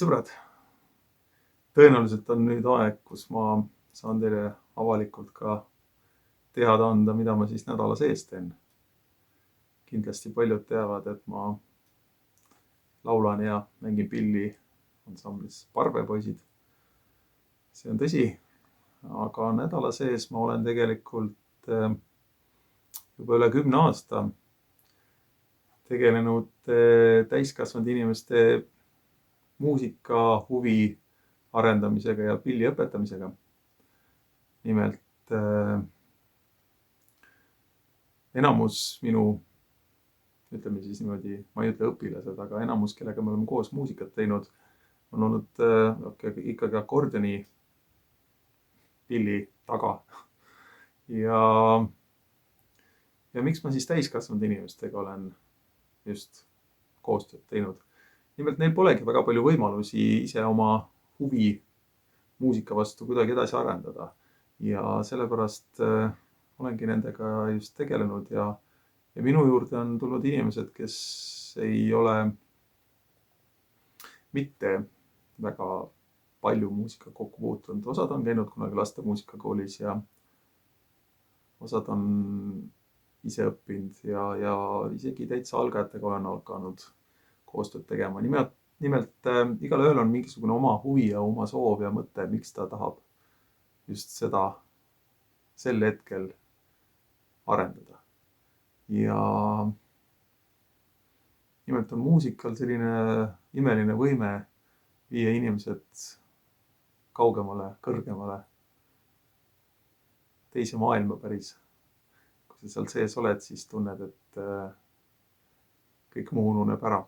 sõbrad, tõenäoliselt on nüüd aeg, kus ma saan teile avalikult ka teada anda, mida ma siis nädala sees teen. Kindlasti paljud teavad, et ma laulan ja mängin pilli ansamblis Parvepoisid. See on tõsi, aga nädala sees ma olen tegelikult juba üle 10 aasta tegelenud täiskasvanud inimeste muusika huvi arendamisega ja pilli õpetamisega. Nimelt enamus minu, ütleme siis niimoodi, ma ei ütle õpilased, aga enamus, kellega me oleme koos muusikat teinud, on olnud ikkagi akordioni pilli taga. Ja miks ma siis täiskasvanud inimestega olen just koostööd teinud? Nimelt neil polegi väga palju võimalusi ise oma huvi muusika vastu kuidagi edasi arendada. Ja sellepärast olengi nendega just tegelenud ja minu juurde on tulnud inimesed, kes ei ole mitte väga palju muusika kokku puutunud. Osad on käinud kunagi laste muusikakoolis ja osad on ise õppinud ja isegi täitsa algajatega olen hakanud koostööd tegema. Nimelt igalühel on mingisugune oma huvi ja oma soov ja mõte, miks ta tahab just seda sel hetkel arendada. Ja nimelt on muusikal selline imeline võime viia inimesed kaugemale, kõrgemale, teise maailma päris. Kui sa seal sees oled, siis tunned, et kõik muu ununeb ära.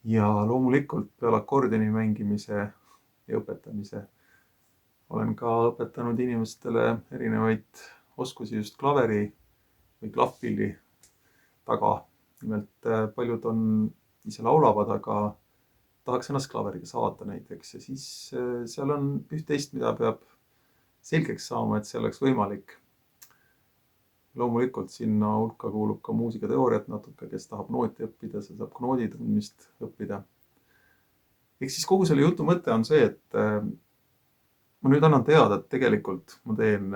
Ja loomulikult peale akordioni mängimise ja õpetamise olen ka õpetanud inimestele erinevaid oskusi just klaveri või klahvpilli taga. Nimelt paljud on ise laulavad, aga tahaks ennast klaveriga saada näiteks. Ja siis seal on üht-teist, mida peab selgeks saama, et see oleks võimalik. Loomulikult sinna hulka kuulub ka muusikateooriat natuke, kes tahab nooti õppida, see saab ka noodi tundmist õppida. Ehk siis kogu selle jutu mõte on see, et ma nüüd annan teada, et tegelikult ma teen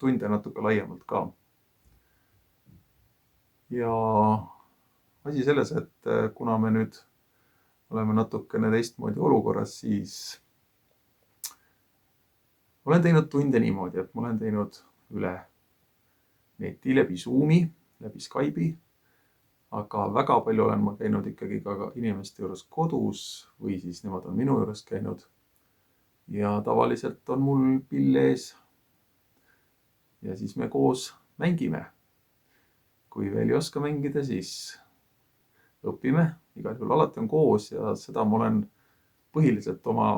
tunde natuke laiemalt ka. Ja asi selles, et kuna me nüüd oleme natukene teistmoodi olukorras, siis olen teinud tunde niimoodi, et ma olen teinud üle neti, läbi Zoomi, läbi Skype'i, aga väga palju olen ma käinud ikkagi ka inimeste juures kodus või siis nemad on minu juures käinud. Ja tavaliselt on mul pill ees ja siis me koos mängime. Kui veel ei oska mängida, siis õpime. Igal juhul alati on koos ja seda ma olen põhiliselt oma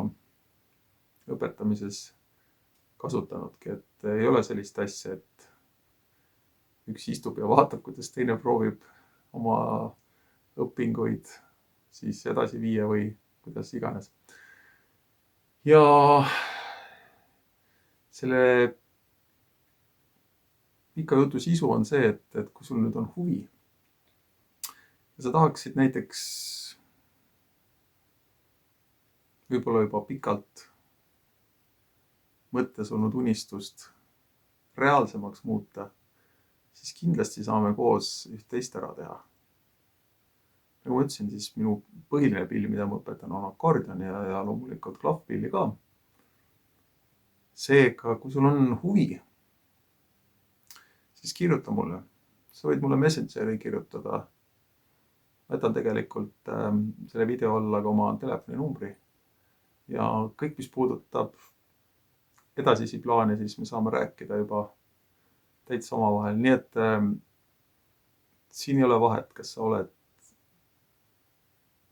õpetamises kasutanudki, et ei ole sellist asja, et üks istub ja vaatab, kuidas teine proovib oma õpinguid siis edasi viia või kuidas iganes. Ja selle pika jutu sisu on see, et kui sul nüüd on huvi ja sa tahaksid näiteks võib-olla juba pikalt mõttes olnud unistust reaalsemaks muuta, siis kindlasti saame koos üht-teist ära teha. Nagu ma ütlesin, siis minu põhiline pill, mida ma õpetan, on akordion ja loomulikult klahvpilli ka. Seega, kui sul on huvi, siis kirjuta mulle. Sa võid mulle Messengeri kirjutada. Võtan tegelikult selle video alla ka oma telefoninumbri. Ja kõik, mis puudutab edasisi plaane, siis me saame rääkida juba täitsa omavahel. Nii et siin ei ole vahet, kas sa oled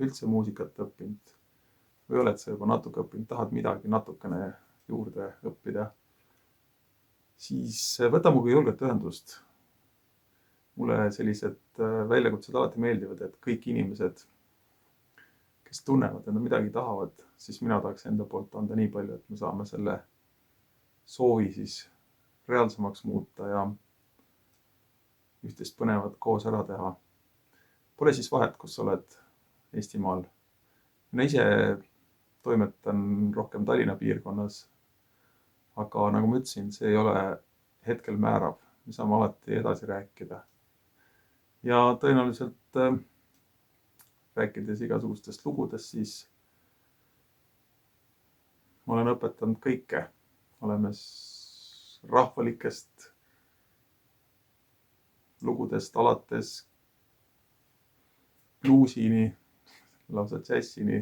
üldse muusikat õppinud või oled sa juba natuke õppinud, tahad midagi natukene juurde õppida, siis võta muga julgelt ühendust. Mulle sellised väljakutsed alati meeldivad, et kõik inimesed, kes tunnevad, et nad midagi tahavad, siis mina tahaks enda poolt anda nii palju, et me saame selle soovi siis reaalsemaks muuta ja üht-teist põnevat koos ära teha. Pole siis vahet, kus sa oled Eestimaal Mina ise toimetan rohkem Tallinna piirkonnas, aga nagu ma ütlesin, see ei ole hetkel määrav. Me saame alati edasi rääkida. Ja tõenäoliselt rääkides igasugustest lugudest, siis ma olen õpetanud kõike. Oleme rahvalikest lugudest alates bluusini, lausa džässini,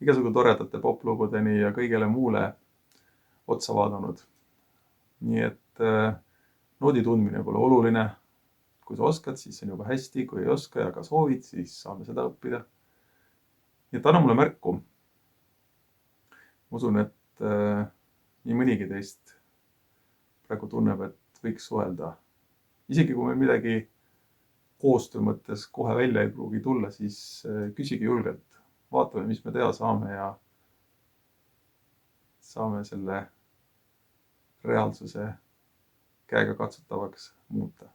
igasugu toredate poplugudeni ja kõigele muule otsa vaadanud. Nii et noodi tundmine pole oluline. Kui sa oskad, siis on juba hästi. Kui ei oska ja ka soovid, siis saame seda õppida. Nii et anna mulle märku. Ma usun, et nii mõnigi teist praegu tunneb, et võiks suhelda. Isegi kui meil midagi koostöö mõttes kohe välja ei pruugi tulla, siis küsigi julgelt. Vaatame, mis me teha saame ja saame selle reaalsuse käega katsutavaks muuta.